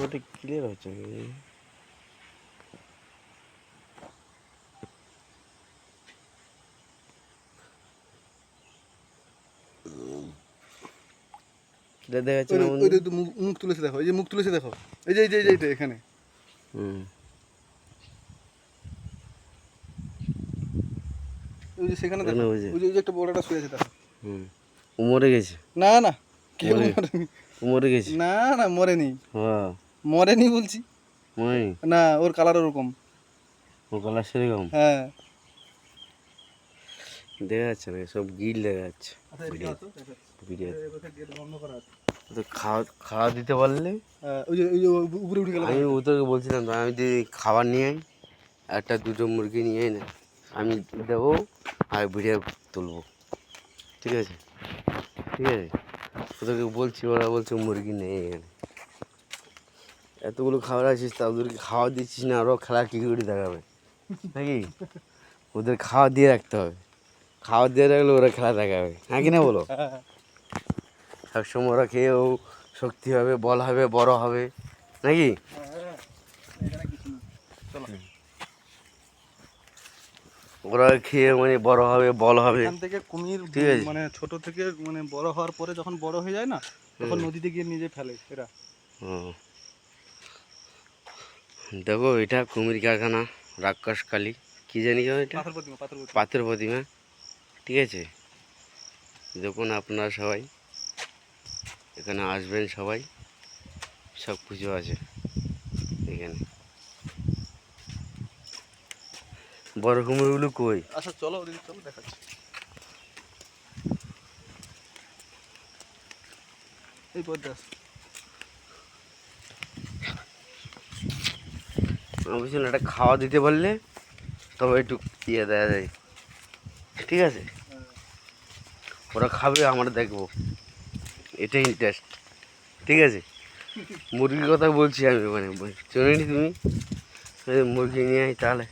ওটা ক্লিয়ার হচ্ছে ক্লিয়ার দেখা যাচ্ছে না। ওই যে মুখ তুলেছে দেখো, এই যে মুখ তুলেছে দেখো, এই যে এইটা এখানে। ওই যে সেখানে দেখো, ওই যে একটা বড়টা শুয়ে আছে দেখো। মরে গেছে? না না, কে মরেনি? মরে গেছে? না না, মরেনি। হ্যাঁ, মরেনি বলছি। মরেনি না, ওর কালার ওরকম। ওর কালার সেরকম? হ্যাঁ, দেখা যাচ্ছে না, সব গিল দেখা যাচ্ছে। তো খাওয়া দিতে পারলে ওই যে উপরে উঠে গেল। আমি ওদেরকে বলছিলাম তো, আমি যদি খাবার নিয়ে আই, একটা দুটো মুরগি নিয়ে আই না, আমি দেবো আর ভিডিও তুলবো। ঠিক আছে, ঠিক আছে। ওদেরকে বলছি, ওরা বলছে মুরগি নেই এখানে। এতগুলো খাবার আছিস তা ওদেরকে খাওয়া দিচ্ছিস না, আরও খেলা কী করে দেখাবে নাকি? ওদের খাওয়া দিয়ে রাখতে হবে, খাওয়া দিয়ে রাখলে ওরা খেলা দেখাবে, হ্যাঁ কি না বলো? সবসময় ওরা খেয়েও শক্তি হবে, বল হবে, বড় হবে নাকি? ওরা খেয়ে মানে বড় হবে, বল হবে। এখান থেকে কুমির মানে ছোট থেকে মানে বড় হওয়ার পরে যখন বড় হয়ে যায় না, তখন নদীতে গিয়ে নিজে ফেলে এরা। দেখো, এটা কুমির কারখানা, রাক্ষসকালী কী জানি এটা, পাথর প্রতিমা। ঠিক আছে, দেখুন আপনারা সবাই এখানে আসবেন, সবাই সব কিছু আছে এখানে। বড় কুমিরগুলো কই? আচ্ছা চলো ওদিকে চলো, দেখাচ্ছি। এই পদ্মাস আমি বলছিলাম একটা খাওয়া দিতে পারলে তবে একটু ইয়ে দেওয়া যায়, ঠিক আছে? ওরা খাবে, আমরা দেখবো, এটাই ইন্টারেস্ট। ঠিক আছে, মুরগির কথা বলছি আমি, মানে চলেনি তুমি মুরগি নিয়ে আই, তাহলে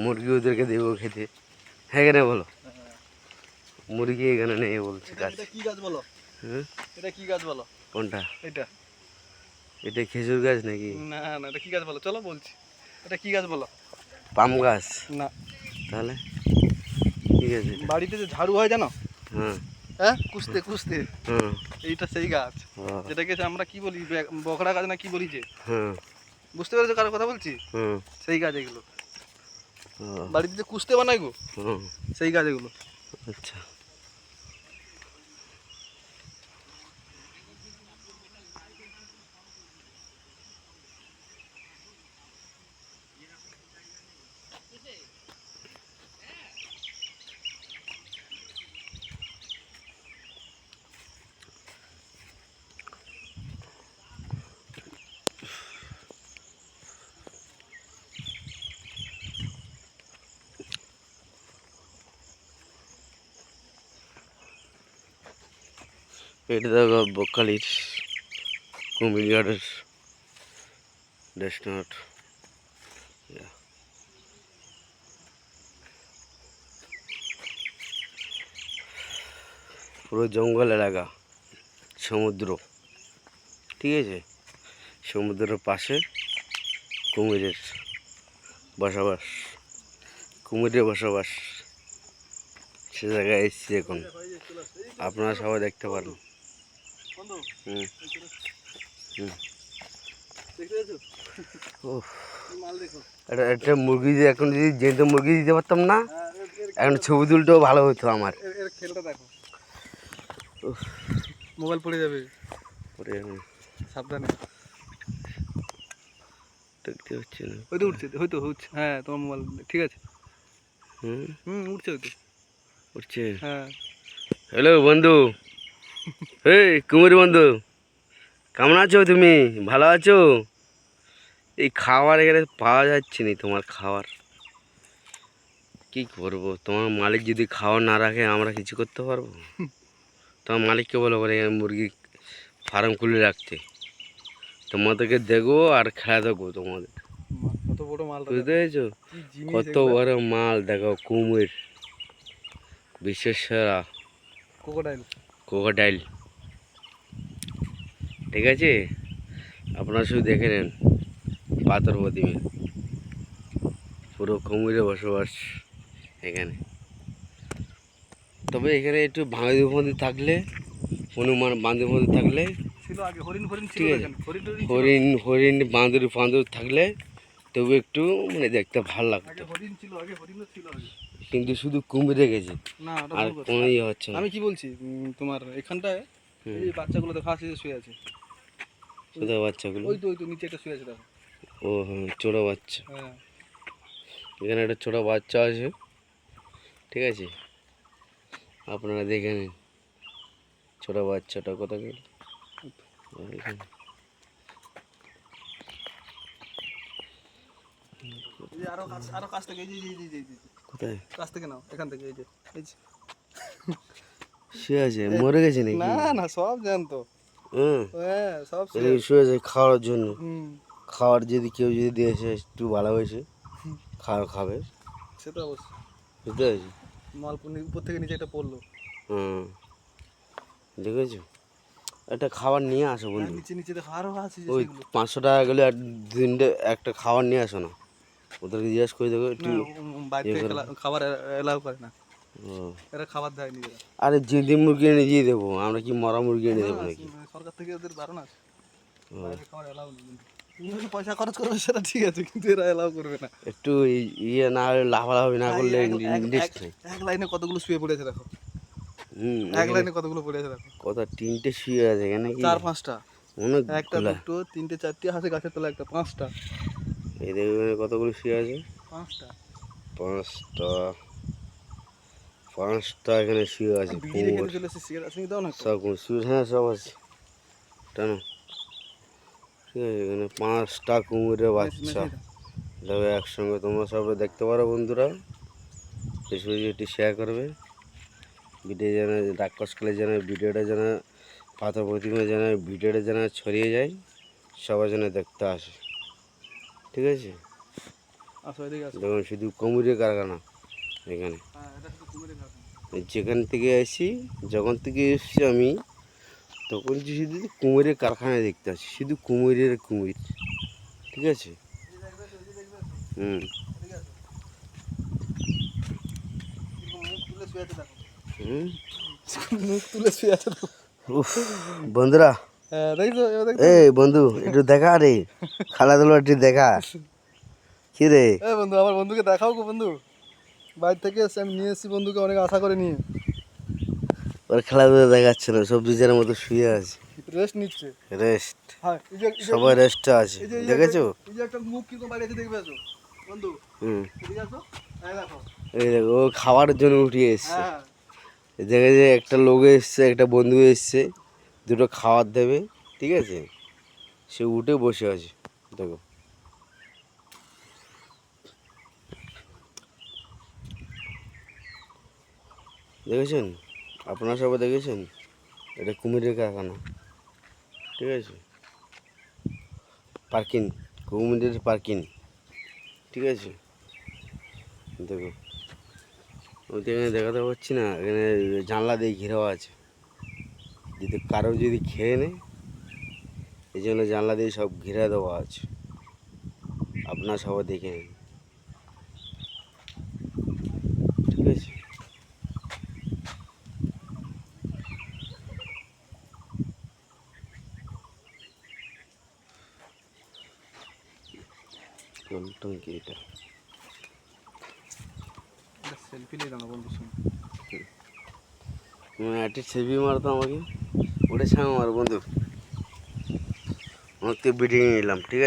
মুরগি ওদেরকে দেবো খেতে, হ্যাঁ কেন বলো? মুরগি এখানে নেই বলছে গাছ। এটা কি গাছ বলো? হ্যাঁ, এটা কি গাছ বলো? কোনটা? এটা এটা খেজুর গাছ নাকি? না না, এটা কি গাছ বলো? চলো বলছি, এটা কি গাছ বলো? পাম গাছ? না। তাহলে ঠিক আছে, বাড়িতে যে ঝাড়ু হয় জানো? হ্যাঁ হ্যাঁ, কুস্তে কুস্তে, হ্যাঁ, এইটা সেই গাছ, যেটাকে আমরা কি বলি, বকড়া গাছ না কি বলি যে? হ্যাঁ, বুঝতে পেরেছো কার কথা বলছি? হ্যাঁ, সেই গাছ এগুলো, বাড়িতে যে কুস্তে বানাই গো, সেই গাছ এগুলো। আচ্ছা। এটা দেখো বকখালির কুমিরঘাটের রেস্টুরেন্ট। পুরো জঙ্গল এলাকা, সমুদ্র, ঠিক আছে? সমুদ্রের পাশে কুমিরের বসবাস, কুমিরের বসবাস, সে জায়গায় এসেছি এখন, আপনারা সবাই দেখতে পারেন। হুম হুম, একটা মুরগি দিয়ে এখন যদি যেতে মুরগি দিতে পারতাম না, এখন ছবি তুলতেও ভালো হতো আমার। খেলটা দেখো, মোবাইল পড়ে যাবে, সাবধানে। দেখতে হচ্ছে না, হয়তো উঠছে, হয়তো হচ্ছে, হ্যাঁ তোমার মোবাইল ঠিক আছে। উঠছে, হয়তো উঠছে। হ্যাঁ। হ্যালো বন্ধু, এই কুমির বন্ধু, কেমন আছো তুমি? ভালো আছো? এই খাবার এখানে পাওয়া যাচ্ছে না, তোমার খাবার কি করবো? তোমার মালিক যদি খাওয়ার না রাখে আমরা কিছু করতে পারবো? তোমার মালিককে বলো করে এখানে মুরগি ফার্ম খুলে রাখতে, তোমাদেরকে দেখবো আর খেলা দেখবো তোমাদের। কত বড় মাল, বুঝতে পেরেছো? কত বড় মাল দেখো, কুমির, বিশ্বের সেরা ক্রোকোডাইল। ক্রোকোডাইল, ঠিক আছে? আপনারা শুধু দেখে নেন পাথর প্রতিমা, পুরো কুমিরে বসবাস এখানে। তবে এখানে একটু বাঁধি বন্দি থাকলে, হনুমান বাঁধি বন্দি থাকলে, ছিল আগে হরিণ ফরিণ ছিল ঠিক আছে, এখানে, হরিণ টরিণ ছিল। হরিণ হরিণ বাঁদর ফাঁদর থাকলে তবু একটু মানে দেখতে ভালো লাগতো, আগে হরিণ ছিল, আগে হরিণও ছিল আগে। কিন্তু শুধু কুমিরে গেছে, না ওটা আর ভুল কথা। কোনো ইয়ে হচ্ছে না। আমি কি বলছি, তোমার এখানটায় এই যে বাচ্চাগুলো দেখা আছে যে শুয়ে আছে, কোথায় বাচ্চাগুলো? ওই তো নিচে একটা শুয়ে আছে দেখো। ও হ্যাঁ, ছোটো বাচ্চা। হ্যাঁ এখানে একটা ছোটো বাচ্চা আছে, ঠিক আছে, আপনারা দেখে নিন ছোটো বাচ্চাটা কোথায় গেল। এখানে। এই যে আরো কাছ থেকে, এই যে কোথায় কাছ থেকে নাও, এখান থেকে, এই যে শুয়ে আছে? মরে গেছে নাকি? না না সব জানতো। হ্যাঁ, হ্যাঁ সব শুয়ে আছে খাওয়ার জন্য। হুম, খাওয়ার যদি কেউ যদি দিয়েছে একটু ভালো হয়েছে, খাবে, সে তো অবশ্যই। বুঝতে পেরেছি। মালপুনি উপর থেকে নিচে একটা পড়লো। হুম, দেখেছো, একটা খাবার নিয়ে আসো হ্যাঁ, বন্ধু। নিচে নিচে দেখো আরো আছে যে ওই সেগুলো। 500 টাকা গেলে আর দিনটা একটা খাবার নিয়ে আসো না, ওদেরকে জিজ্ঞেস করে দেখো একটু। না, বাইরে থেকে খাবার এলাও করে না, ও, এরা খাবার দেয় নিজেরা। আরে জিন্দি মুরগি এনে দিয়ে দেবো, আমরা কি মরা মুরগি এনে দেবো নাকি? সরকার থেকে ওদের বারণ আছে, ও, বাইরে খাবার এলাও নেই। তুমি যদি পয়সা খরচ করবে সেটা ঠিক আছে, কিন্তু এরা এলাও করবে না। একটু ইয়ে না হলে লাফালাফি না করলে ইন্ডেক্স নেই। এক লাইনে কতগুলো শুয়ে পড়েছে দেখো, হুম, এক লাইনে কতগুলো পড়েছে দেখো, কত তিনটে শুয়ে আছে এখানে কি? 4-5টা, অনেক একটা দুটো তিনটে চারটে হাসে গাছের তলা একটা, 5টা, এই দেখবে কতগুলো শুয়ে আছে, 5টা। 5টা 5টা এখানে শুয়ে আছে। বিড়ি রেখে দিয়ে চলে এসে সিগারেট আছে দাও না একটা। সব শুয়ে, হ্যাঁ সব আছে, টানো, ঠিক আছে। এখানে 5টা কুমিরের বাচ্চা তবে একসঙ্গে তোমরা সবাই দেখতে পারো বন্ধুরা। ফেসবুকে একটি শেয়ার করবে, ভিডিও যেন রাক্ষস খেলে যেন ভিডিওটা যেন পাথর প্রতিমা যেন ভিডিওটা যেন ছড়িয়ে যায়, সবাই যেন দেখতে আসে, ঠিক আছে। আসো এদিকে আসো। দেখুন শুধু কুমিরের কারখানা এখানে। হ্যাঁ এটা শুধু কুমিরের ঘাস। যেখান থেকে আসি, যখন থেকে এসছি আমি, তখন যে শুধু কুমিরের কারখানা দেখতে আসি, শুধু কুমিরের কুমির, ঠিক আছে। হুম, মুখ তুলে শুয়ে আছে দেখো, হুম, মুখ তুলে শুয়ে আছে দেখো। উফ বন্ধুরা, হ্যাঁ দেখছো এই বন্ধু একটু দেখা রে, খেলাধুলো একটু দেখা, কি রে? এই বন্ধু, আমার বন্ধুকে দেখাও গো বন্ধু, বাইরে থেকে এসে আমি নিয়ে এসেছি বন্ধুকে অনেক আশা করে নিয়ে। ওর খেলাধুলো দেখাচ্ছে না, সব দুজনের মতো শুয়ে আছে, রেস্ট নিচ্ছে। রেস্ট, হ্যাঁ সবাই রেস্টে আছে, দেখেছো? এই যে একটা মুখ কিন্তু বাইরে এসে দেখবে আসো বন্ধু, হুম, এদিকে আসো, এই দেখো। এই দেখো ও খাওয়ার জন্য উঠিয়ে এসছে, হ্যাঁ দেখে যে একটা লোক এসছে, একটা বন্ধু এসছে, দুটো খাবার দেবে, ঠিক আছে, সে উঠে বসে আছে, দেখো। দেখেছেন, আপনারা সবাই দেখেছেন, এটা কুমিরের কারখানা, ঠিক আছে, পার্কিং, কুমিরের পার্কিং, ঠিক আছে। দেখো ওইটা এখানে দেখাতে পাচ্ছি না, এখানে জানলা দিয়ে ঘেরাও আছে, যদি কারো যদি খেয়ে নেয় এই জন্য জানলা দিয়ে সব ঘেরা দেওয়া আছে, আপনারা সবাই দেখে নিন, ঠিক আছে। জল টঙ্কি এটা, সেলফি নিয়ে দাও বন্ধুর সঙ্গে। একটা সেলফি মারতো আমাকে, ওটা ছাড় আমার বন্ধু, অনেক ভিডিও নিলাম, ঠিক আছে।